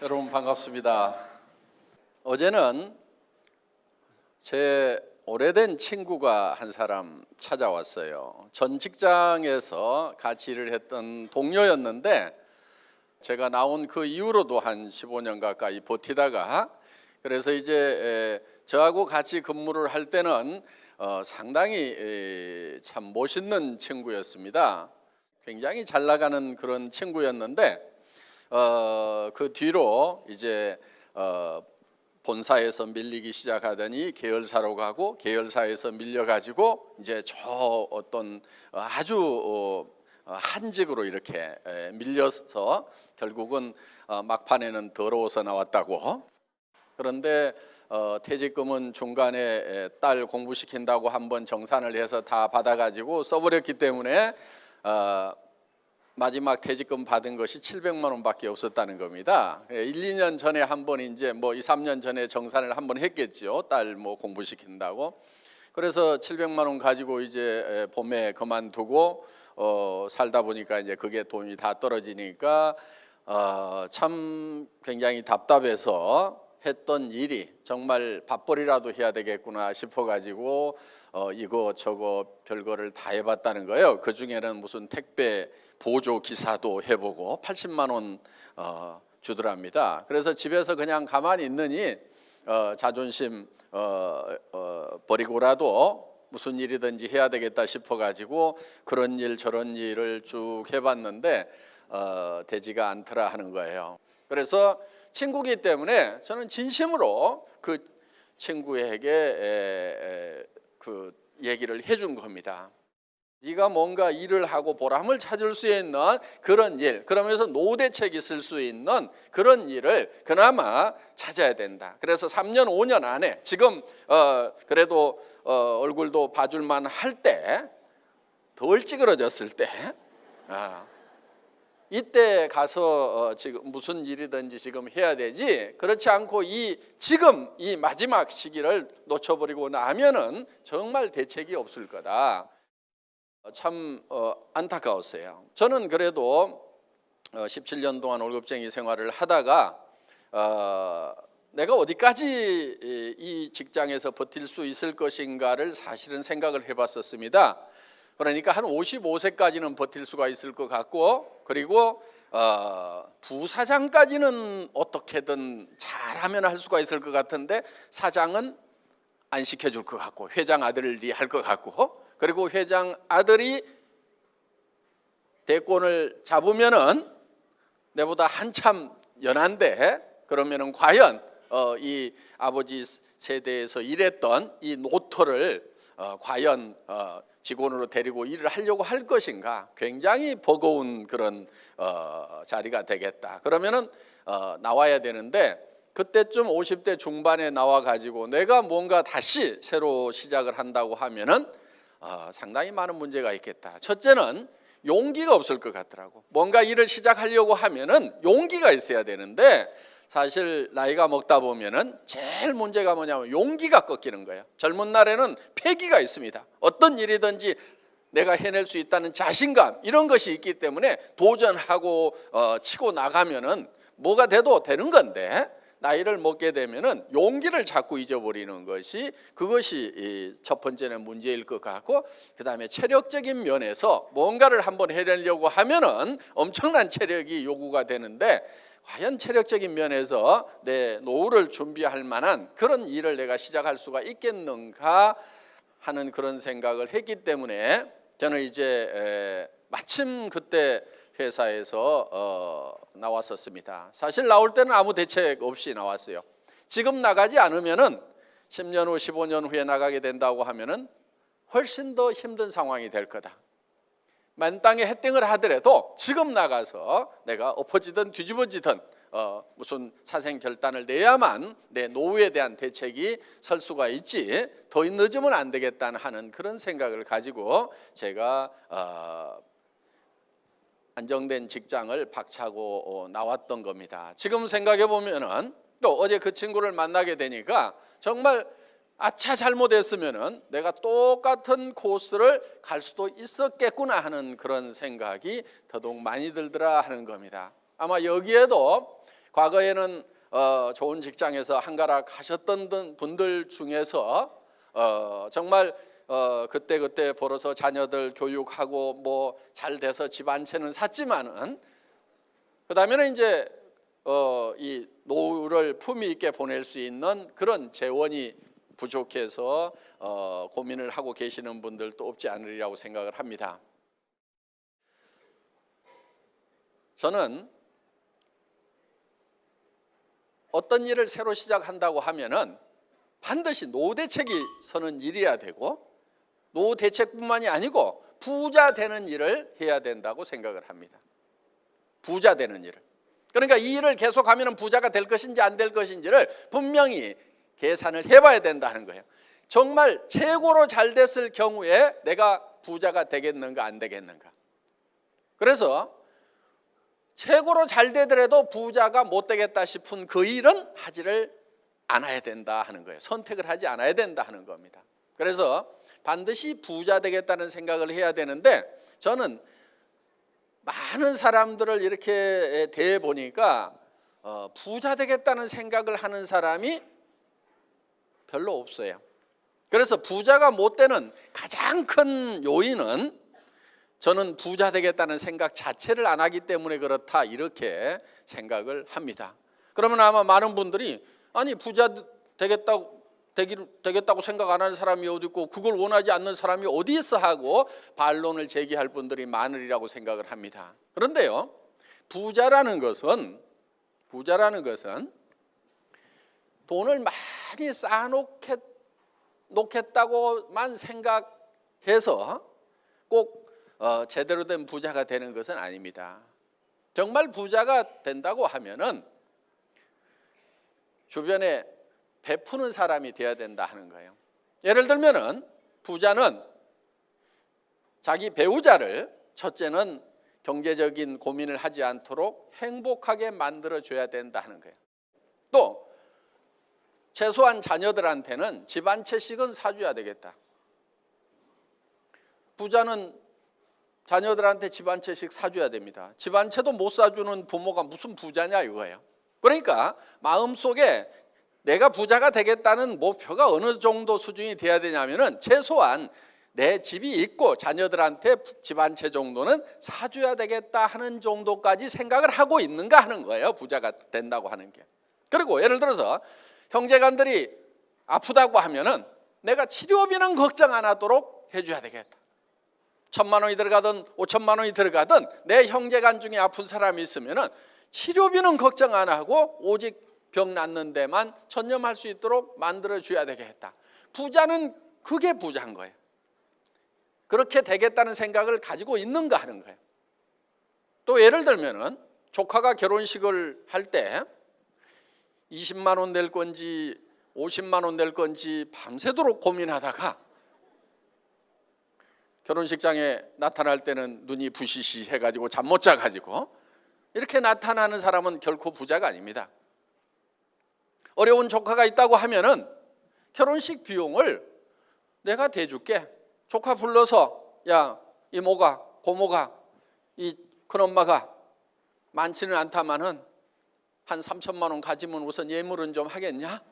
여러분 반갑습니다. 어제는 제 오래된 친구가 한 사람 찾아왔어요. 전 직장에서 같이 일을 했던 동료였는데 제가 나온 그 이후로도 한 15년 가까이 버티다가 그래서 이제 저하고 같이 근무를 할 때는 상당히 참 멋있는 친구였습니다. 굉장히 잘 나가는 그런 친구였는데 그 뒤로 이제 본사에서 밀리기 시작하더니 계열사로 가고 계열사에서 밀려가지고 이제 저 어떤 아주 한직으로 이렇게 밀려서 결국은 막판에는 더러워서 나왔다고. 그런데 퇴직금은 중간에 딸 공부시킨다고 한번 정산을 해서 다 받아가지고 써버렸기 때문에 마지막 퇴직금 받은 것이 700만 원밖에 없었다는 겁니다. 1, 2년 전에 한번 이제 뭐 2, 3년 전에 정산을 한번 했겠죠. 딸 뭐 공부시킨다고. 그래서 700만 원 가지고 이제 봄에 그만두고 살다 보니까 이제 그게 돈이 다 떨어지니까 참 굉장히 답답해서 했던 일이 정말 밥벌이라도 해야 되겠구나 싶어가지고 이거 저거 별거를 다 해봤다는 거예요. 그 중에는 무슨 택배 보조 기사도 해보고 80만 원 주더랍니다. 그래서 집에서 그냥 가만히 있느니 자존심 버리고라도 무슨 일이든지 해야 되겠다 싶어가지고 그런 일 저런 일을 쭉 해봤는데 되지가 않더라 하는 거예요. 그래서 친구이기 때문에 저는 진심으로 그 친구에게 그 얘기를 해준 겁니다. 네가 뭔가 일을 하고 보람을 찾을 수 있는 그런 일, 그러면서 노후대책이 있을 수 있는 그런 일을 그나마 찾아야 된다. 그래서 3년, 5년 안에 지금 그래도 얼굴도 봐줄만 할 때, 덜 찌그러졌을 때 이때 가서 지금 무슨 일이든지 지금 해야 되지, 그렇지 않고 지금 이 마지막 시기를 놓쳐버리고 나면은 정말 대책이 없을 거다. 참 안타까웠어요. 저는 그래도 17년 동안 월급쟁이 생활을 하다가 내가 어디까지 이 직장에서 버틸 수 있을 것인가를 사실은 생각을 해봤었습니다. 그러니까 한 55세까지는 버틸 수가 있을 것 같고, 그리고 부사장까지는 어떻게든 잘하면 할 수가 있을 것 같은데 사장은 안 시켜줄 것 같고 회장 아들이 할 것 같고, 그리고 회장 아들이 대권을 잡으면은 내보다 한참 연한데, 그러면은 과연 이 아버지 세대에서 일했던 이 노터를 과연 직원으로 데리고 일을 하려고 할 것인가? 굉장히 버거운 그런 자리가 되겠다. 그러면은 나와야 되는데, 그때쯤 50대 중반에 나와 가지고 내가 뭔가 다시 새로 시작을 한다고 하면은 상당히 많은 문제가 있겠다. 첫째는 용기가 없을 것 같더라고. 뭔가 일을 시작하려고 하면은 용기가 있어야 되는데, 사실 나이가 먹다 보면은 제일 문제가 뭐냐면 용기가 꺾이는 거예요. 젊은 날에는 패기가 있습니다. 어떤 일이든지 내가 해낼 수 있다는 자신감, 이런 것이 있기 때문에 도전하고 치고 나가면은 뭐가 돼도 되는 건데, 나이를 먹게 되면은 용기를 자꾸 잊어버리는 그것이 첫 번째는 문제일 것 같고, 그 다음에 체력적인 면에서 뭔가를 한번 해내려고 하면은 엄청난 체력이 요구가 되는데, 과연 체력적인 면에서 내 노후를 준비할 만한 그런 일을 내가 시작할 수가 있겠는가 하는 그런 생각을 했기 때문에 저는 이제 마침 그때 회사에서 나왔었습니다. 사실 나올 때는 아무 대책 없이 나왔어요. 지금 나가지 않으면은 10년 후 15년 후에 나가게 된다고 하면은 훨씬 더 힘든 상황이 될 거다. 만땅에 햇땡을 하더라도 지금 나가서 내가 엎어지든 뒤집어지든 무슨 사생 결단을 내야만 내 노후에 대한 대책이 설 수가 있지, 더 늦으면 안 되겠다는 하는 그런 생각을 가지고 제가 안정된 직장을 박차고 나왔던 겁니다. 지금 생각해 보면은 또 어제 그 친구를 만나게 되니까 정말 아차 잘못했으면은 내가 똑같은 코스를 갈 수도 있었겠구나 하는 그런 생각이 더더욱 많이 들더라 하는 겁니다. 아마 여기에도 과거에는 좋은 직장에서 한가락 하셨던 분들 중에서 정말 그때 벌어서 자녀들 교육하고 뭐 잘 돼서 집 한 채는 샀지만은 그다음에는 이제 이 노후를 품위 있게 보낼 수 있는 그런 재원이 부족해서 고민을 하고 계시는 분들도 없지 않으리라고 생각을 합니다. 저는 어떤 일을 새로 시작한다고 하면은 반드시 노후 대책이 서는 일이어야 되고 노후 대책뿐만이 아니고 부자 되는 일을 해야 된다고 생각을 합니다. 부자 되는 일을. 그러니까 이 일을 계속하면 부자가 될 것인지 안 될 것인지를 분명히 계산을 해봐야 된다는 거예요. 정말 최고로 잘 됐을 경우에 내가 부자가 되겠는가 안 되겠는가. 그래서 최고로 잘 되더라도 부자가 못 되겠다 싶은 그 일은 하지를 않아야 된다 하는 거예요. 선택을 하지 않아야 된다 하는 겁니다. 그래서 반드시 부자 되겠다는 생각을 해야 되는데 저는 많은 사람들을 이렇게 대해 보니까 부자 되겠다는 생각을 하는 사람이 별로 없어요. 그래서 부자가 못 되는 가장 큰 요인은 저는 부자 되겠다는 생각 자체를 안 하기 때문에 그렇다 이렇게 생각을 합니다. 그러면 아마 많은 분들이 아니 부자 되겠다고 생각 안 하는 사람이 어디 있고 그걸 원하지 않는 사람이 어디 있어 하고 반론을 제기할 분들이 많으리라고 생각을 합니다. 그런데요, 부자라는 것은 돈을 많이 쌓아놓겠다고만 생각해서 꼭 제대로 된 부자가 되는 것은 아닙니다. 정말 부자가 된다고 하면은 주변에 베푸는 사람이 되어야 된다 하는 거예요. 예를 들면은 부자는 자기 배우자를 첫째는 경제적인 고민을 하지 않도록 행복하게 만들어줘야 된다 하는 거예요. 또 최소한 자녀들한테는 집 한 채씩은 사줘야 되겠다. 부자는 자녀들한테 집 한 채씩 사줘야 됩니다. 집 한 채도 못 사주는 부모가 무슨 부자냐 이거예요. 그러니까 마음속에 내가 부자가 되겠다는 목표가 어느 정도 수준이 돼야 되냐면은 최소한 내 집이 있고 자녀들한테 집 한 채 정도는 사줘야 되겠다 하는 정도까지 생각을 하고 있는가 하는 거예요. 부자가 된다고 하는 게. 그리고 예를 들어서 형제간들이 아프다고 하면은 내가 치료비는 걱정 안 하도록 해줘야 되겠다. 1,000만 원이 들어가든 5천만 원이 들어가든 내 형제간 중에 아픈 사람이 있으면은 치료비는 걱정 안 하고 오직 병 낫는 데만 전념할 수 있도록 만들어줘야 되겠다. 부자는 그게 부자인 거예요. 그렇게 되겠다는 생각을 가지고 있는가 하는 거예요. 또 예를 들면은 조카가 결혼식을 할 때 20만 원 낼 건지 50만 원 낼 건지 밤새도록 고민하다가 결혼식장에 나타날 때는 눈이 부시시 해가지고 잠 못 자가지고 이렇게 나타나는 사람은 결코 부자가 아닙니다. 어려운 조카가 있다고 하면은 결혼식 비용을 내가 대줄게. 조카 불러서 야 이모가 고모가 이 큰엄마가 많지는 않다마는 한 3천만 원 가지면 우선 예물은 좀 하겠냐?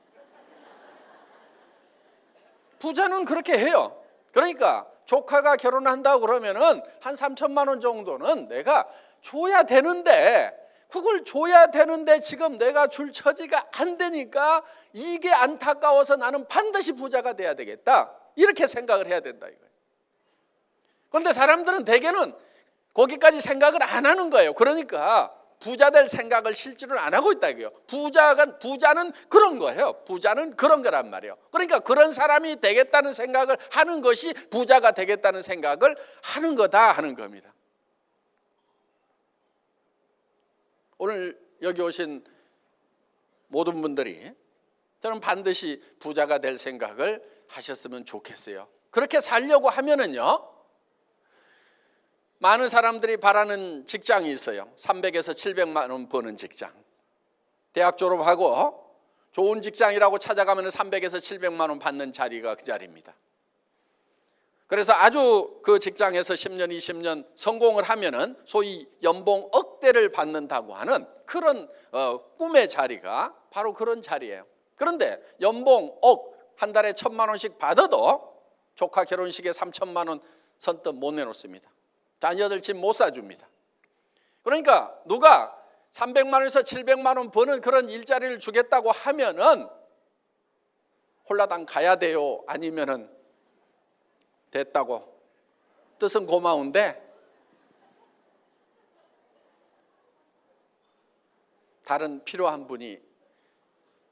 부자는 그렇게 해요. 그러니까 조카가 결혼한다고 그러면은 한 3천만 원 정도는 내가 줘야 되는데 그걸 줘야 되는데 지금 내가 줄 처지가 안 되니까 이게 안타까워서 나는 반드시 부자가 돼야 되겠다. 이렇게 생각을 해야 된다 이거예요. 그런데 사람들은 대개는 거기까지 생각을 안 하는 거예요. 그러니까 부자 될 생각을 실제로 안 하고 있다 이거예요. 부자는 그런 거예요. 부자는 그런 거란 말이에요. 그러니까 그런 사람이 되겠다는 생각을 하는 것이 부자가 되겠다는 생각을 하는 거다 하는 겁니다. 오늘 여기 오신 모든 분들이 저는 반드시 부자가 될 생각을 하셨으면 좋겠어요. 그렇게 살려고 하면은요, 많은 사람들이 바라는 직장이 있어요. 300에서 700만 원 버는 직장. 대학 졸업하고 좋은 직장이라고 찾아가면 300에서 700만 원 받는 자리가 그 자리입니다. 그래서 아주 그 직장에서 10년, 20년 성공을 하면은 소위 연봉 억 억대를 받는다고 하는 그런 꿈의 자리가 바로 그런 자리예요. 그런데 연봉 한 달에 1,000만 원씩 받아도 조카 결혼식에 3천만 원 선뜻 못 내놓습니다. 자녀들 집 못 사줍니다. 그러니까 누가 300만 원에서 700만 원 버는 그런 일자리를 주겠다고 하면은 홀라당 가야 돼요? 아니면은 됐다고? 뜻은 고마운데 다른 필요한 분이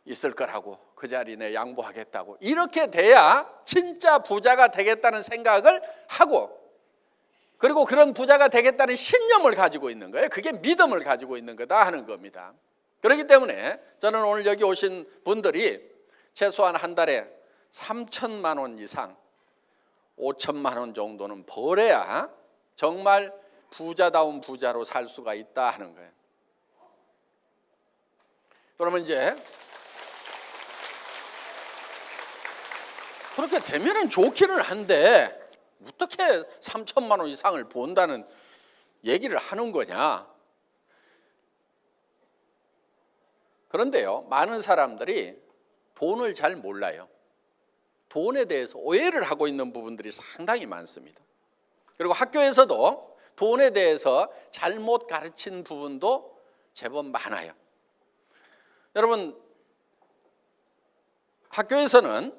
있을 거라고 그 자리에 내 양보하겠다고, 이렇게 돼야 진짜 부자가 되겠다는 생각을 하고, 그리고 그런 부자가 되겠다는 신념을 가지고 있는 거예요. 그게 믿음을 가지고 있는 거다 하는 겁니다. 그렇기 때문에 저는 오늘 여기 오신 분들이 최소한 한 달에 3천만 원 이상 5천만 원 정도는 벌어야 정말 부자다운 부자로 살 수가 있다 하는 거예요. 그러면 이제 그렇게 되면은 좋기는 한데 어떻게 3천만 원 이상을 번다는 얘기를 하는 거냐? 그런데요, 많은 사람들이 돈을 잘 몰라요. 돈에 대해서 오해를 하고 있는 부분들이 상당히 많습니다. 그리고 학교에서도 돈에 대해서 잘못 가르친 부분도 제법 많아요. 여러분, 학교에서는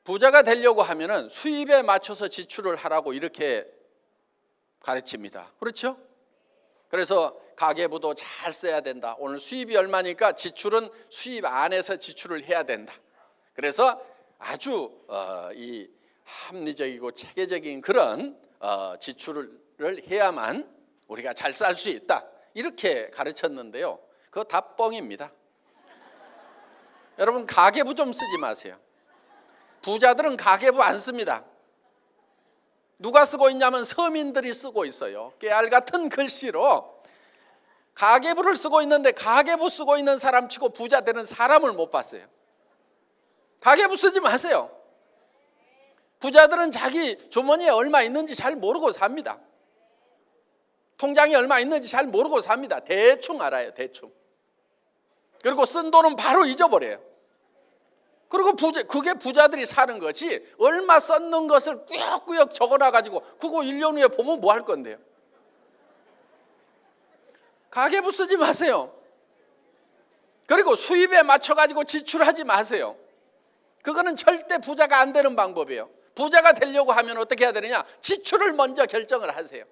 부자가 되려고 하면은 수입에 맞춰서 지출을 하라고 이렇게 가르칩니다. 그렇죠? 그래서 가계부도 잘 써야 된다. 오늘 수입이 얼마니까 지출은 수입 안에서 지출을 해야 된다. 그래서 아주 이 합리적이고 체계적인 그런 지출을 해야만 우리가 잘 살 수 있다. 이렇게 가르쳤는데요. 그거 다 뻥입니다. 여러분, 가계부 좀 쓰지 마세요. 부자들은 가계부 안 씁니다. 누가 쓰고 있냐면 서민들이 쓰고 있어요. 깨알 같은 글씨로 가계부를 쓰고 있는데 가계부 쓰고 있는 사람 치고 부자 되는 사람을 못 봤어요. 가계부 쓰지 마세요. 부자들은 자기 주머니에 얼마 있는지 잘 모르고 삽니다. 통장에 얼마 있는지 잘 모르고 삽니다. 대충 알아요. 대충. 그리고 쓴 돈은 바로 잊어버려요. 그리고 그게 부자들이 사는 거지, 얼마 썼는 것을 꾸역꾸역 적어놔가지고 그거 1년 후에 보면 뭐 할 건데요? 가계부 쓰지 마세요. 그리고 수입에 맞춰가지고 지출하지 마세요. 그거는 절대 부자가 안 되는 방법이에요. 부자가 되려고 하면 어떻게 해야 되느냐? 지출을 먼저 결정을 하세요.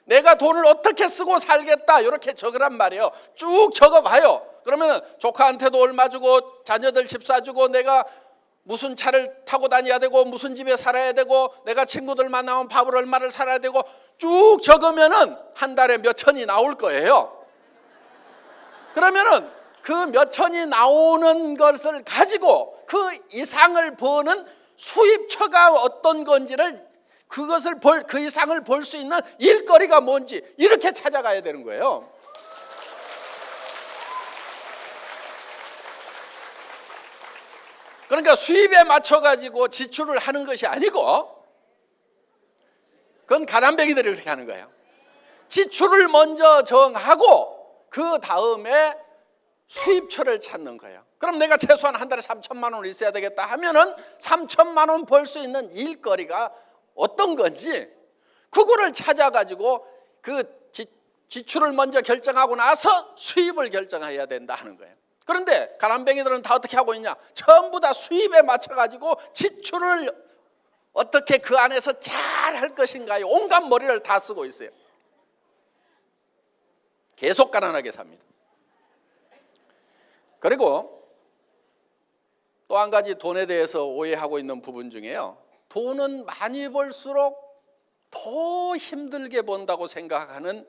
내가 돈을 어떻게 쓰고 살겠다 이렇게 적으란 말이에요. 쭉 적어봐요. 그러면 조카한테도 얼마 주고 자녀들 집 사주고 내가 무슨 차를 타고 다녀야 되고 무슨 집에 살아야 되고 내가 친구들 만나면 밥을 얼마를 살아야 되고 쭉 적으면은 한 달에 몇 천이 나올 거예요. 그러면은 그 몇 천이 나오는 것을 가지고 그 이상을 버는 수입처가 어떤 건지를, 그것을 그 이상을 벌 수 있는 일거리가 뭔지 이렇게 찾아가야 되는 거예요. 그러니까 수입에 맞춰가지고 지출을 하는 것이 아니고, 그건 가난뱅이들이 그렇게 하는 거예요. 지출을 먼저 정하고 그 다음에 수입처를 찾는 거예요. 그럼 내가 최소한 한 달에 3천만 원 있어야 되겠다 하면은 3천만 원 벌 수 있는 일거리가 어떤 건지 그거를 찾아가지고 그 지출을 먼저 결정하고 나서 수입을 결정해야 된다 하는 거예요. 그런데 가난뱅이들은 다 어떻게 하고 있냐? 전부 다 수입에 맞춰가지고 지출을 어떻게 그 안에서 잘 할 것인가에 온갖 머리를 다 쓰고 있어요. 계속 가난하게 삽니다. 그리고 또 한 가지 돈에 대해서 오해하고 있는 부분 중에요, 돈은 많이 벌수록 더 힘들게 번다고 생각하는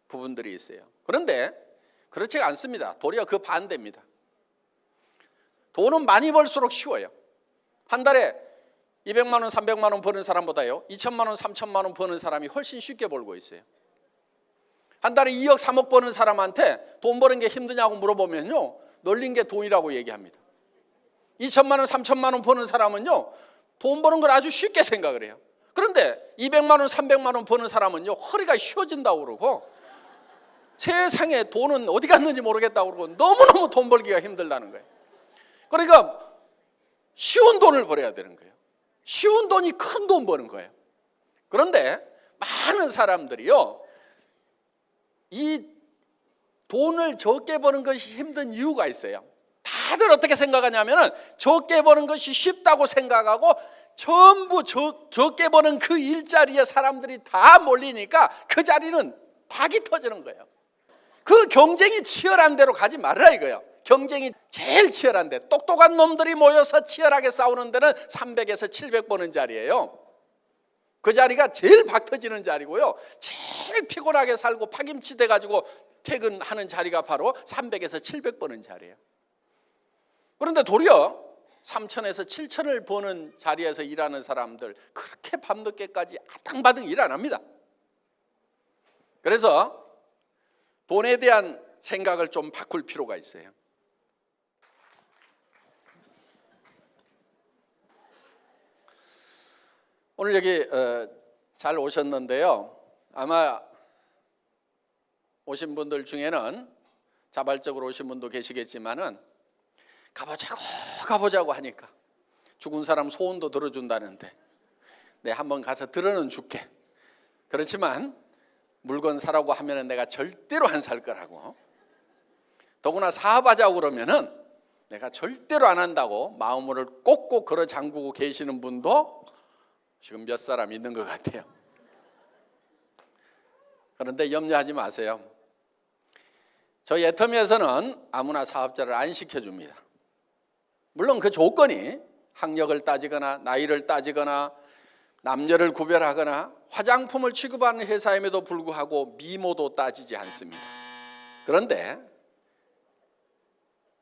부분들이 있어요. 그런데 그렇지 않습니다. 도리어 그 반대입니다. 돈은 많이 벌수록 쉬워요. 한 달에 200만 원, 300만 원 버는 사람보다요 2천만 원, 3천만 원 버는 사람이 훨씬 쉽게 벌고 있어요. 한 달에 2억, 3억 버는 사람한테 돈 버는 게 힘드냐고 물어보면요, 널린 게 돈이라고 얘기합니다. 2천만 원, 3천만 원 버는 사람은요 돈 버는 걸 아주 쉽게 생각을 해요. 그런데 200만 원, 300만 원 버는 사람은요, 허리가 휘어진다고 그러고 세상에 돈은 어디 갔는지 모르겠다고 그러고 너무너무 돈 벌기가 힘들다는 거예요. 그러니까 쉬운 돈을 벌어야 되는 거예요. 쉬운 돈이 큰 돈 버는 거예요. 그런데 많은 사람들이요, 이 돈을 적게 버는 것이 힘든 이유가 있어요. 다들 어떻게 생각하냐면은 적게 버는 것이 쉽다고 생각하고 전부 적게 버는 그 일자리에 사람들이 다 몰리니까 그 자리는 박이 터지는 거예요. 그 경쟁이 치열한 데로 가지 말라 이거예요. 경쟁이 제일 치열한 데, 똑똑한 놈들이 모여서 치열하게 싸우는 데는 300에서 700 버는 자리예요. 그 자리가 제일 박 터지는 자리고요, 제일 피곤하게 살고 파김치 돼가지고 퇴근하는 자리가 바로 300에서 700 버는 자리예요. 그런데 도리어 3천에서 7천을 버는 자리에서 일하는 사람들, 그렇게 밤늦게까지 아땅바땅 일 안 합니다. 그래서 돈에 대한 생각을 좀 바꿀 필요가 있어요. 오늘 여기 잘 오셨는데요, 아마 오신 분들 중에는 자발적으로 오신 분도 계시겠지만은 가보자고 하니까 죽은 사람 소원도 들어준다는데 내 한번 가서 들어는 줄게. 그렇지만 물건 사라고 하면은 내가 절대로 안 살 거라고, 더구나 사업하자고 그러면은 내가 절대로 안 한다고 마음을 꼭꼭 걸어 잠그고 계시는 분도 지금 몇 사람 있는 것 같아요. 그런데 염려하지 마세요. 저희 애터미에서는 아무나 사업자를 안 시켜줍니다. 물론 그 조건이 학력을 따지거나 나이를 따지거나 남녀를 구별하거나 화장품을 취급하는 회사임에도 불구하고 미모도 따지지 않습니다. 그런데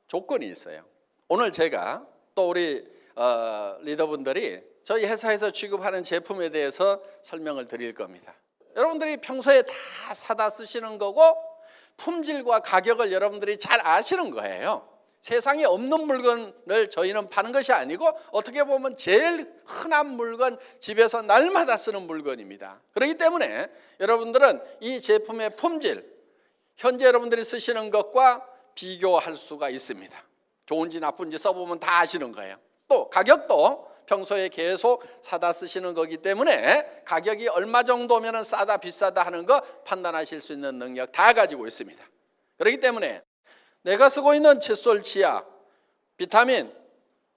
조건이 있어요. 오늘 제가 또 우리 리더분들이 저희 회사에서 취급하는 제품에 대해서 설명을 드릴 겁니다. 여러분들이 평소에 다 사다 쓰시는 거고 품질과 가격을 여러분들이 잘 아시는 거예요. 세상에 없는 물건을 저희는 파는 것이 아니고 어떻게 보면 제일 흔한 물건, 집에서 날마다 쓰는 물건입니다. 그렇기 때문에 여러분들은 이 제품의 품질, 현재 여러분들이 쓰시는 것과 비교할 수가 있습니다. 좋은지 나쁜지 써보면 다 아시는 거예요. 또 가격도 평소에 계속 사다 쓰시는 거기 때문에 가격이 얼마 정도면 싸다 비싸다 하는 거 판단하실 수 있는 능력 다 가지고 있습니다. 그렇기 때문에 내가 쓰고 있는 칫솔, 치약, 비타민,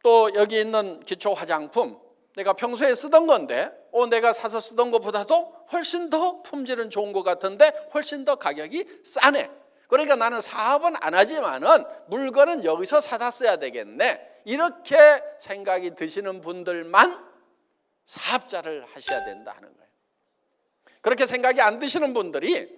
또 여기 있는 기초 화장품, 내가 평소에 쓰던 건데 내가 사서 쓰던 것보다도 훨씬 더 품질은 좋은 것 같은데 훨씬 더 가격이 싸네. 그러니까 나는 사업은 안 하지만은 물건은 여기서 사다 써야 되겠네. 이렇게 생각이 드시는 분들만 사업자를 하셔야 된다 하는 거예요. 그렇게 생각이 안 드시는 분들이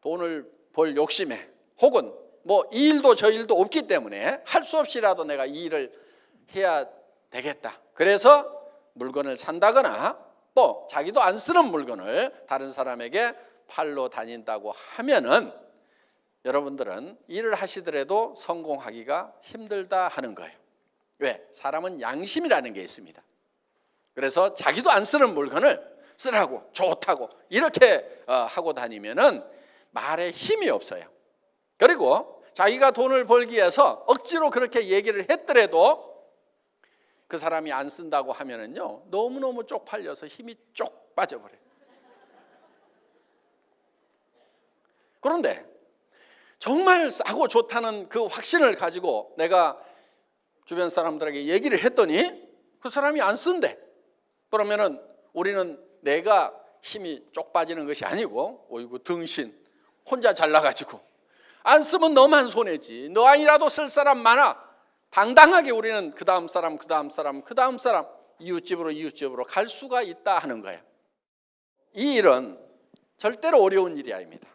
돈을 벌 욕심에 혹은 뭐 이 일도 저 일도 없기 때문에 할 수 없이라도 내가 이 일을 해야 되겠다. 그래서 물건을 산다거나 또 자기도 안 쓰는 물건을 다른 사람에게 팔러 다닌다고 하면은 여러분들은 일을 하시더라도 성공하기가 힘들다 하는 거예요. 왜? 사람은 양심이라는 게 있습니다. 그래서 자기도 안 쓰는 물건을 쓰라고, 좋다고 이렇게 하고 다니면은 말에 힘이 없어요. 그리고 자기가 돈을 벌기 위해서 억지로 그렇게 얘기를 했더라도 그 사람이 안 쓴다고 하면은요, 너무너무 쪽팔려서 힘이 쪽 빠져버려요. 그런데 정말 싸고 좋다는 그 확신을 가지고 내가 주변 사람들에게 얘기를 했더니 그 사람이 안 쓴대. 그러면은 우리는 내가 힘이 쪽 빠지는 것이 아니고 어이구 등신 혼자 잘나가지고 안 쓰면 너만 손해지. 너 아니라도 쓸 사람 많아. 당당하게 우리는 그 다음 사람 이웃집으로 갈 수가 있다 하는 거예요. 이 일은 절대로 어려운 일이 아닙니다.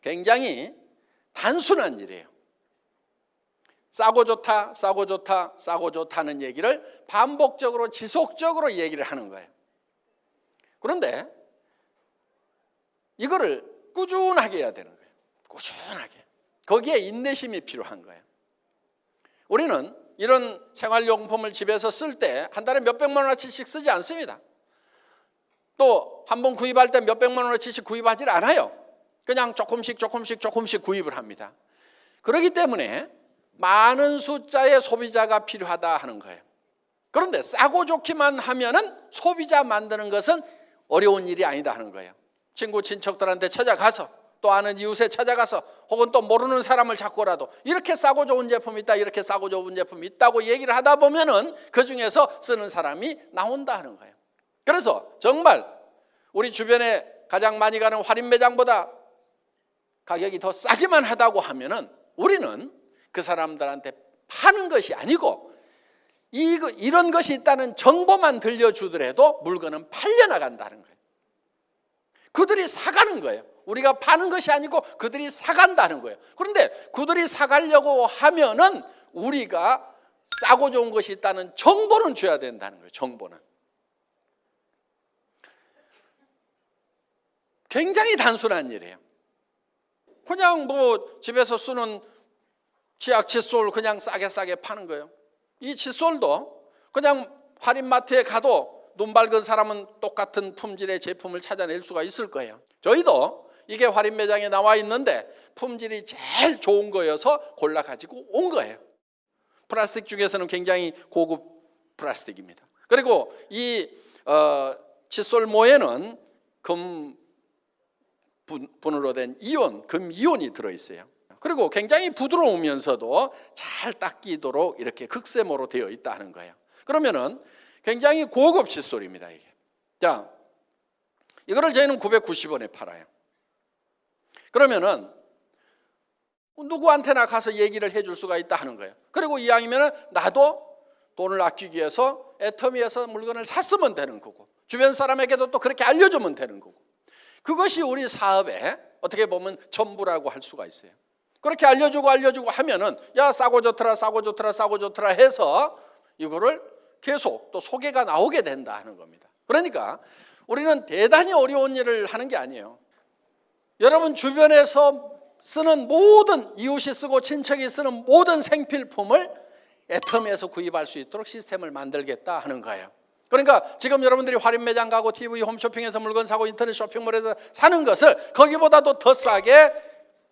굉장히 단순한 일이에요. 싸고 좋다, 싸고 좋다, 싸고 좋다는 얘기를 반복적으로 지속적으로 얘기를 하는 거예요. 그런데 이거를 꾸준하게 해야 되는 거예요. 꾸준하게. 거기에 인내심이 필요한 거예요. 우리는 이런 생활용품을 집에서 쓸 때 한 달에 몇백만 원어치씩 쓰지 않습니다. 또 한 번 구입할 때 몇백만 원어치씩 구입하지 않아요. 그냥 조금씩 구입을 합니다. 그렇기 때문에 많은 숫자의 소비자가 필요하다 하는 거예요. 그런데 싸고 좋기만 하면은 소비자 만드는 것은 어려운 일이 아니다 하는 거예요. 친구 친척들한테 찾아가서 또 아는 이웃에 찾아가서 혹은 또 모르는 사람을 찾고라도 이렇게 싸고 좋은 제품이 있다, 이렇게 싸고 좋은 제품이 있다고 얘기를 하다 보면은 그 중에서 쓰는 사람이 나온다 하는 거예요. 그래서 정말 우리 주변에 가장 많이 가는 할인 매장보다 가격이 더 싸기만 하다고 하면은 우리는 그 사람들한테 파는 것이 아니고 이런 것이 있다는 정보만 들려주더라도 물건은 팔려나간다는 거예요. 그들이 사가는 거예요. 우리가 파는 것이 아니고 그들이 사간다는 거예요. 그런데 그들이 사가려고 하면은 우리가 싸고 좋은 것이 있다는 정보는 줘야 된다는 거예요. 정보는. 굉장히 단순한 일이에요. 그냥 뭐 집에서 쓰는 치약 칫솔 그냥 싸게 파는 거예요. 이 칫솔도 그냥 할인마트에 가도 눈 밝은 사람은 똑같은 품질의 제품을 찾아낼 수가 있을 거예요. 저희도 이게 할인 매장에 나와 있는데 품질이 제일 좋은 거여서 골라 가지고 온 거예요. 플라스틱 중에서는 굉장히 고급 플라스틱입니다. 그리고 이 칫솔 모에는 금 분으로 된 이온, 금 이온이 들어있어요. 그리고 굉장히 부드러우면서도 잘 닦이도록 이렇게 극세모로 되어 있다는 거예요. 그러면은 굉장히 고급 칫솔입니다, 이게. 자, 이거를 저희는 990원에 팔아요. 그러면은 누구한테나 가서 얘기를 해줄 수가 있다 하는 거예요. 그리고 이왕이면은 나도 돈을 아끼기 위해서 애터미에서 물건을 샀으면 되는 거고, 주변 사람에게도 또 그렇게 알려주면 되는 거고, 그것이 우리 사업의 어떻게 보면 전부라고 할 수가 있어요. 그렇게 알려주고 하면은 야 싸고 좋더라 해서 이거를 계속 또 소개가 나오게 된다 하는 겁니다. 그러니까 우리는 대단히 어려운 일을 하는 게 아니에요. 여러분 주변에서 쓰는 모든 이웃이 쓰고 친척이 쓰는 모든 생필품을 애터미에서 구입할 수 있도록 시스템을 만들겠다 하는 거예요. 그러니까 지금 여러분들이 할인 매장 가고 TV 홈쇼핑에서 물건 사고 인터넷 쇼핑몰에서 사는 것을 거기보다도 더 싸게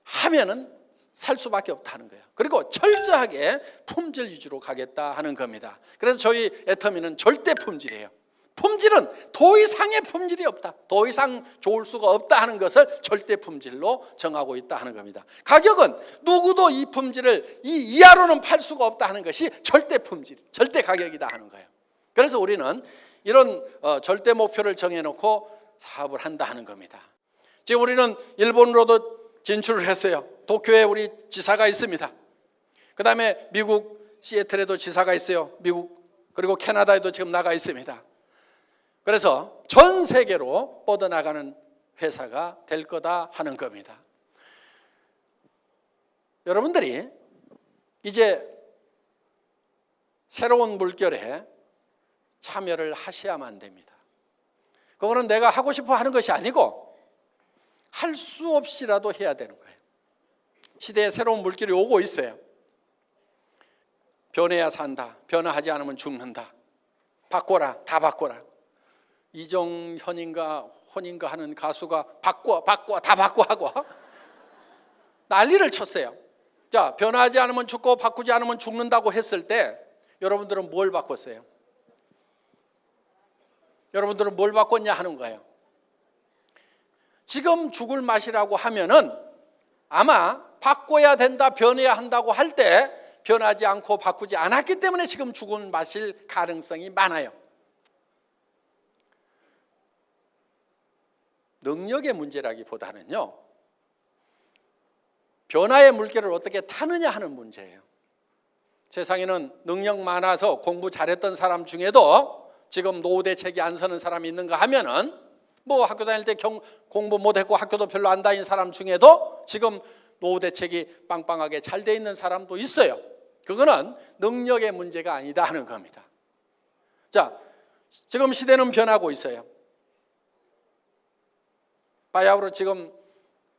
하면은 살 수밖에 없다는 거예요. 그리고 철저하게 품질 위주로 가겠다 하는 겁니다. 그래서 저희 애터미는 절대 품질이에요. 품질은 더 이상의 품질이 없다, 더 이상 좋을 수가 없다 하는 것을 절대 품질로 정하고 있다 하는 겁니다. 가격은 누구도 이 품질을 이 이하로는 팔 수가 없다 하는 것이 절대 품질, 절대 가격이다 하는 거예요. 그래서 우리는 이런 절대 목표를 정해놓고 사업을 한다 하는 겁니다. 지금 우리는 일본으로도 진출을 했어요. 도쿄에 우리 지사가 있습니다. 그 다음에 미국 시애틀에도 지사가 있어요. 미국 그리고 캐나다에도 지금 나가 있습니다. 그래서 전 세계로 뻗어나가는 회사가 될 거다 하는 겁니다. 여러분들이 이제 새로운 물결에 참여를 하셔야만 됩니다. 그거는 내가 하고 싶어 하는 것이 아니고 할 수 없이라도 해야 되는 거예요. 시대에 새로운 물결이 오고 있어요. 변해야 산다, 변화하지 않으면 죽는다, 바꿔라, 다 바꿔라. 이정현인가 혼인가 하는 가수가 바꿔 다 바꿔 하고 난리를 쳤어요. 자, 변화하지 않으면 죽고 바꾸지 않으면 죽는다고 했을 때 여러분들은 뭘 바꿨어요? 여러분들은 뭘 바꿨냐 하는 거예요. 지금 죽을 맛이라고 하면은 아마 바꿔야 된다, 변해야 한다고 할 때 변하지 않고 바꾸지 않았기 때문에 지금 죽은 맛일 가능성이 많아요. 능력의 문제라기보다는요, 변화의 물결을 어떻게 타느냐 하는 문제예요. 세상에는 능력 많아서 공부 잘했던 사람 중에도 지금 노후 대책이 안 서는 사람이 있는가 하면은 뭐 학교 다닐 때 공부 못했고 학교도 별로 안 다닌 사람 중에도 지금 노후 대책이 빵빵하게 잘 돼 있는 사람도 있어요. 그거는 능력의 문제가 아니다 하는 겁니다. 자, 지금 시대는 변하고 있어요. 바야흐로 지금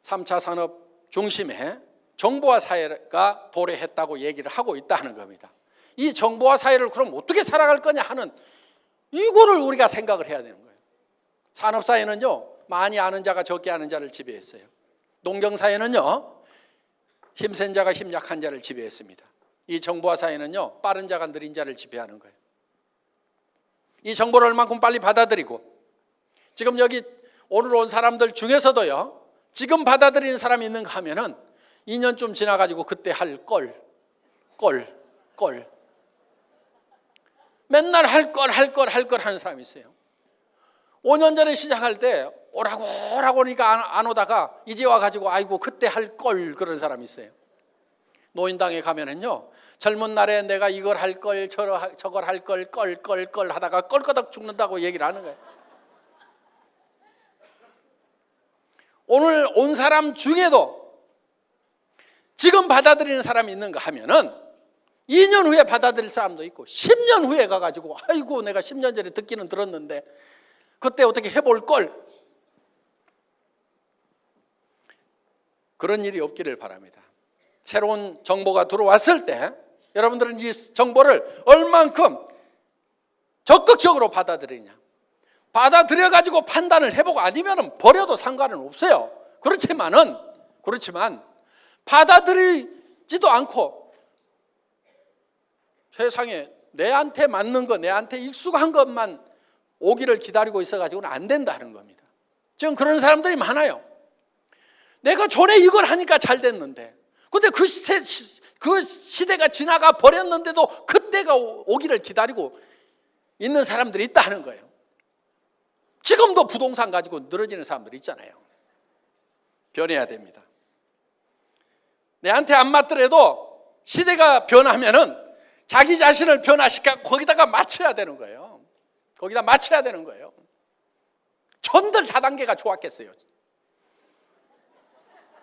3차 산업 중심에 정보화 사회가 도래했다고 얘기를 하고 있다는 겁니다. 이 정보화 사회를 그럼 어떻게 살아갈 거냐 하는 이거를 우리가 생각을 해야 되는 거예요. 산업사회는요, 많이 아는 자가 적게 아는 자를 지배했어요. 농경사회는요, 힘센 자가 힘 약한 자를 지배했습니다. 이 정보화 사회는요, 빠른 자가 느린 자를 지배하는 거예요. 이 정보를 얼만큼 빨리 받아들이고, 지금 여기 오늘 온 사람들 중에서도요, 지금 받아들이는 사람이 있는가 하면은 2년쯤 지나가지고 그때 할 걸 맨날 할 걸 하는 사람이 있어요. 5년 전에 시작할 때 오라고 하니까 안 오다가 이제 와가지고 아이고 그때 할 걸 그런 사람이 있어요. 노인당에 가면은요, 젊은 날에 내가 이걸 할 걸 저걸 할 걸 걸 하다가 껄끄덕 죽는다고 얘기를 하는 거예요. 오늘 온 사람 중에도 지금 받아들이는 사람이 있는가 하면은 2년 후에 받아들일 사람도 있고 10년 후에 가가지고 아이고 내가 10년 전에 듣기는 들었는데 그때 어떻게 해볼 걸, 그런 일이 없기를 바랍니다. 새로운 정보가 들어왔을 때 여러분들은 이 정보를 얼만큼 적극적으로 받아들이냐, 받아들여가지고 판단을 해보고 아니면 버려도 상관은 없어요. 그렇지만 받아들이지도 않고 세상에 내한테 맞는 거, 내한테 익숙한 것만 오기를 기다리고 있어가지고는 안 된다는 겁니다. 지금 그런 사람들이 많아요. 내가 전에 이걸 하니까 잘 됐는데, 근데 그 시대가 지나가 버렸는데도 그때가 오기를 기다리고 있는 사람들이 있다는 거예요. 지금도 부동산 가지고 늘어지는 사람들이 있잖아요. 변해야 됩니다. 내한테 안 맞더라도 시대가 변하면은 자기 자신을 변화시켜 거기다가 맞춰야 되는 거예요. 거기다 맞춰야 되는 거예요. 전들 다단계가 좋았겠어요.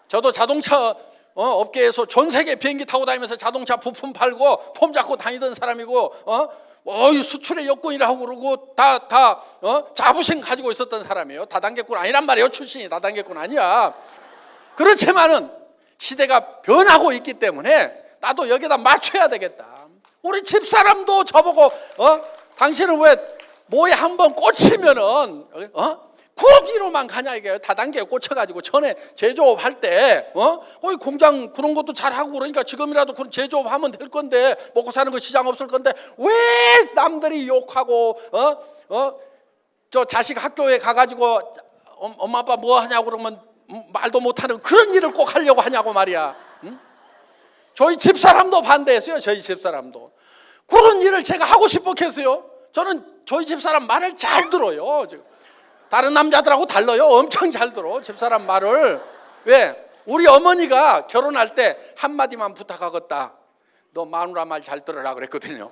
저도 자동차 업계에서 전 세계 비행기 타고 다니면서 자동차 부품 팔고 폼 잡고 다니던 사람이고 수출의 여건이라고 그러고 다 자부심 가지고 있었던 사람이에요. 다단계꾼 아니란 말이에요. 출신이 다단계꾼 아니야. 그렇지만은 시대가 변하고 있기 때문에 나도 여기다 맞춰야 되겠다. 우리 집사람도 저보고 당신은 왜 뭐에 한번 꽂히면은 거기로만 가냐 이게. 다단계에 꽂혀가지고 전에 제조업 할 때 거기 공장 그런 것도 잘하고 그러니까 지금이라도 그런 제조업 하면 될 건데 먹고 사는 거 시장 없을 건데 왜 남들이 욕하고 저 자식 학교에 가가지고 엄마 아빠 뭐 하냐고 그러면 말도 못하는 그런 일을 꼭 하려고 하냐고 말이야. 저희 집사람도 반대했어요. 저희 집사람도 그런 일을 제가 하고 싶었겠어요. 저는 저희 집사람 말을 잘 들어요. 다른 남자들하고 달라요. 엄청 잘 들어 집사람 말을. 왜? 우리 어머니가 결혼할 때 한마디만 부탁하겠다. 너 마누라 말 잘 들으라 그랬거든요.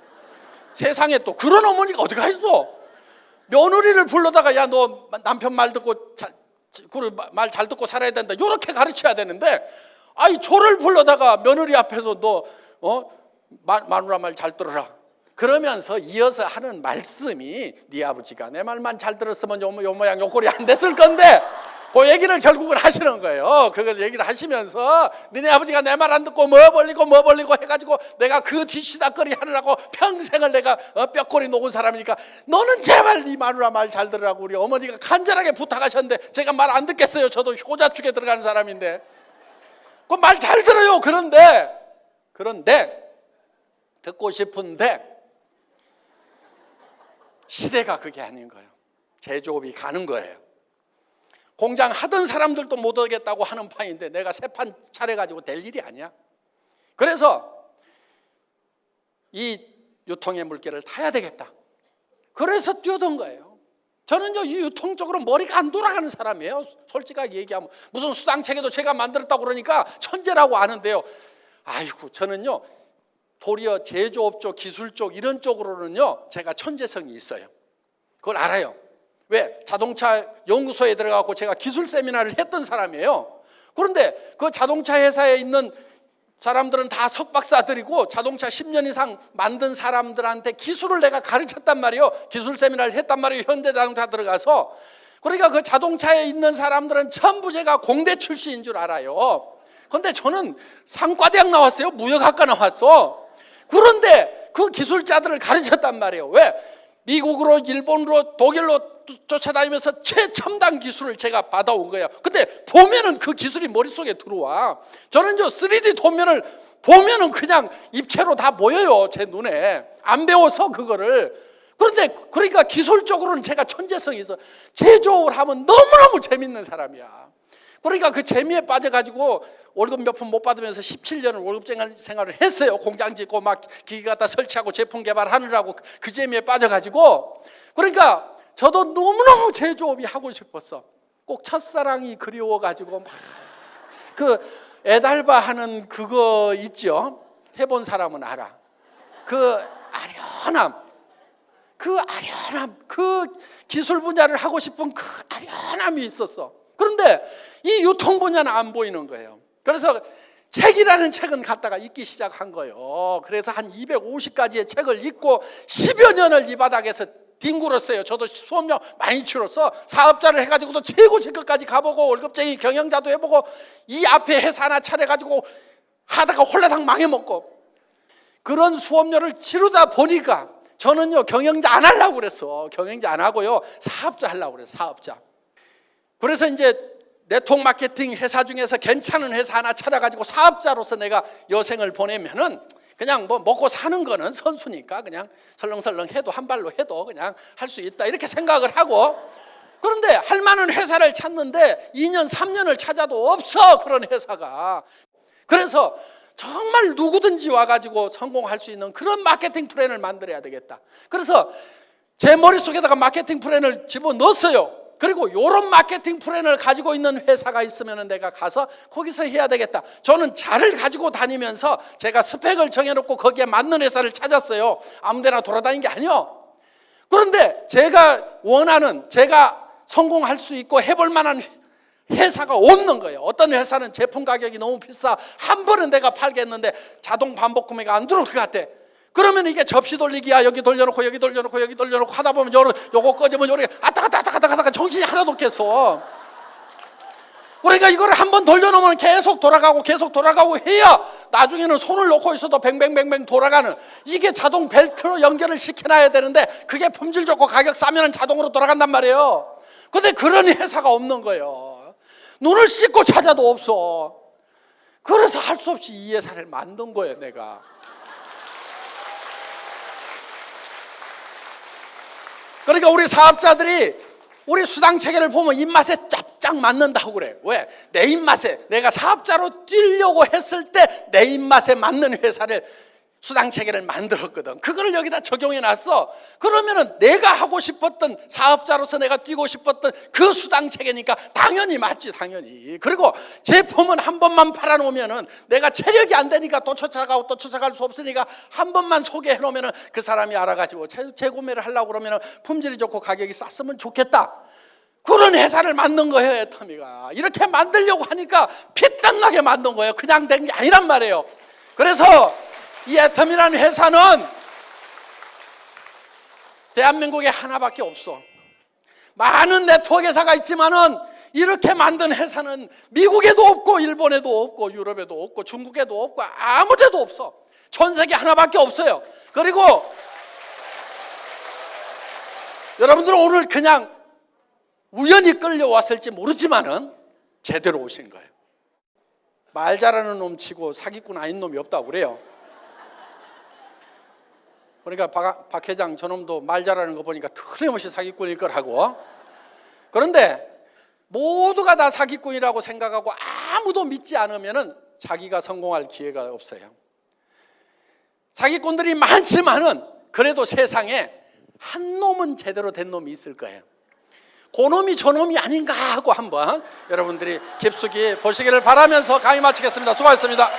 세상에 또 그런 어머니가 어디가 있어. 며느리를 불러다가 야 너 남편 말 듣고 말 잘 듣고 살아야 된다 이렇게 가르쳐야 되는데, 아이 저를 불러다가 며느리 앞에서 너 마누라 말 잘 들어라 그러면서 이어서 하는 말씀이 네 아버지가 내 말만 잘 들었으면 요 모양 요 꼴이 안 됐을 건데 그 얘기를 결국은 하시는 거예요. 그걸 얘기를 하시면서 니네 아버지가 내 말 안 듣고 뭐 벌리고 해가지고 내가 그 뒷시다거리 하느라고 평생을 내가 뼈꼬리 녹은 사람이니까 너는 제발 네 마누라 말 잘 들으라고 우리 어머니가 간절하게 부탁하셨는데 제가 말 안 듣겠어요. 저도 효자축에 들어가는 사람인데 그 말 잘 들어요. 그런데 듣고 싶은데 시대가 그게 아닌 거예요. 제조업이 가는 거예요. 공장 하던 사람들도 못 오겠다고 하는 판인데 내가 새 판 차려가지고 될 일이 아니야. 그래서 이 유통의 물결을 타야 되겠다. 그래서 뛰어든 거예요. 저는요 이 유통 쪽으로 머리가 안 돌아가는 사람이에요. 솔직하게 얘기하면 무슨 수당체계도 제가 만들었다고 그러니까 천재라고 아는데요. 아이고 저는요 도리어 제조업 쪽, 기술 쪽 이런 쪽으로는요 제가 천재성이 있어요. 그걸 알아요. 왜? 자동차 연구소에 들어가고 제가 기술 세미나를 했던 사람이에요. 그런데 그 자동차 회사에 있는 사람들은 다 석박사들이고 자동차 10년 이상 만든 사람들한테 기술을 내가 가르쳤단 말이에요. 기술 세미나를 했단 말이에요. 현대자동차 들어가서. 그러니까 그 자동차에 있는 사람들은 전부 제가 공대 출신인 줄 알아요. 그런데 저는 상과대학 나왔어요. 무역학과 나왔어. 그런데 그 기술자들을 가르쳤단 말이에요. 왜? 미국으로 일본으로 독일로 쫓아다니면서 최첨단 기술을 제가 받아온 거예요. 근데 보면은 그 기술이 머릿속에 들어와. 저는 3D 도면을 보면은 그냥 입체로 다 보여요. 제 눈에. 안 배워서 그거를. 그런데 그러니까 기술적으로는 제가 천재성이 있어. 제조업을 하면 너무너무 재밌는 사람이야. 그러니까 그 재미에 빠져가지고 월급 몇 푼 못 받으면서 17년을 월급 생활을 했어요. 공장 짓고 막 기계 갖다 설치하고 제품 개발하느라고 그 재미에 빠져가지고. 그러니까 저도 너무너무 제조업이 하고 싶었어. 꼭 첫사랑이 그리워가지고 막 그 애달바 하는 그거 있죠. 해본 사람은 알아. 그 아련함, 그 기술 분야를 하고 싶은 그 아련함이 있었어. 그런데 이 유통 분야는 안 보이는 거예요. 그래서 책이라는 책은 갖다가 읽기 시작한 거예요. 그래서 한 250가지의 책을 읽고 10여 년을 이 바닥에서 뒹굴었어요. 저도 수업료 많이 치렀어. 사업자를 해가지고도 최고 직급까지 가보고 월급쟁이 경영자도 해보고 이 앞에 회사 하나 차려가지고 하다가 홀라당 망해먹고 그런 수업료를 치르다 보니까 저는요 경영자 안 하려고 그랬어. 경영자 안 하고요 사업자 하려고 그랬어. 사업자. 그래서 이제 네트워크 마케팅 회사 중에서 괜찮은 회사 하나 찾아가지고 사업자로서 내가 여생을 보내면은 그냥 뭐 먹고 사는 거는 선수니까 그냥 설렁설렁 해도 한 발로 해도 그냥 할 수 있다 이렇게 생각을 하고. 그런데 할 만한 회사를 찾는데 2년 3년을 찾아도 없어 그런 회사가. 그래서 정말 누구든지 와가지고 성공할 수 있는 그런 마케팅 플랜을 만들어야 되겠다. 그래서 제 머릿속에다가 마케팅 플랜을 집어넣었어요. 그리고 이런 마케팅 플랜을 가지고 있는 회사가 있으면 내가 가서 거기서 해야 되겠다. 저는 자를 가지고 다니면서 제가 스펙을 정해놓고 거기에 맞는 회사를 찾았어요. 아무 데나 돌아다닌 게 아니요. 그런데 제가 원하는, 제가 성공할 수 있고 해볼 만한 회사가 없는 거예요. 어떤 회사는 제품 가격이 너무 비싸. 한 번은 내가 팔겠는데 자동 반복 구매가 안 들어올 것 같아. 그러면 이게 접시 돌리기야. 여기 돌려놓고 여기 돌려놓고 여기 돌려놓고 하다 보면 요거 꺼지면 요렇게 왔다 갔다 정신이 하나도 없겠어. 그러니까 이걸 한번 돌려놓으면 계속 돌아가고 해야 나중에는 손을 놓고 있어도 뱅뱅뱅뱅 돌아가는, 이게 자동 벨트로 연결을 시켜놔야 되는데 그게 품질 좋고 가격 싸면 자동으로 돌아간단 말이에요. 근데 그런 회사가 없는 거예요. 눈을 씻고 찾아도 없어. 그래서 할 수 없이 이 회사를 만든 거예요 내가. 그러니까 우리 사업자들이 우리 수당 체계를 보면 입맛에 짭짝 맞는다고 그래. 왜? 내 입맛에, 내가 사업자로 뛰려고 했을 때 내 입맛에 맞는 회사를, 수당 체계를 만들었거든. 그거를 여기다 적용해 놨어. 그러면은 내가 하고 싶었던, 사업자로서 내가 뛰고 싶었던 그 수당 체계니까 당연히 맞지, 당연히. 그리고 제품은 한 번만 팔아놓으면은 내가 체력이 안 되니까 또 쫓아갈 수 없으니까 한 번만 소개해 놓으면은 그 사람이 알아가지고 재구매를 하려고 그러면은 품질이 좋고 가격이 쌌으면 좋겠다. 그런 회사를 만든 거예요, 애터미가. 이렇게 만들려고 하니까 피땀나게 만든 거예요. 그냥 된 게 아니란 말이에요. 그래서 이 애터미라는 회사는 대한민국에 하나밖에 없어. 많은 네트워크 회사가 있지만은 이렇게 만든 회사는 미국에도 없고 일본에도 없고 유럽에도 없고 중국에도 없고 아무 데도 없어. 전 세계 하나밖에 없어요. 그리고 여러분들은 오늘 그냥 우연히 끌려왔을지 모르지만은 제대로 오신 거예요. 말 잘하는 놈 치고 사기꾼 아닌 놈이 없다고 그래요. 그러니까 박 회장 저놈도 말 잘하는 거 보니까 틀림없이 사기꾼일 거라고. 그런데 모두가 다 사기꾼이라고 생각하고 아무도 믿지 않으면은 자기가 성공할 기회가 없어요. 사기꾼들이 많지만은 그래도 세상에 한 놈은 제대로 된 놈이 있을 거예요. 그 놈이 저 놈이 아닌가 하고 한번 여러분들이 깊숙이 보시기를 바라면서 강의 마치겠습니다. 수고하셨습니다.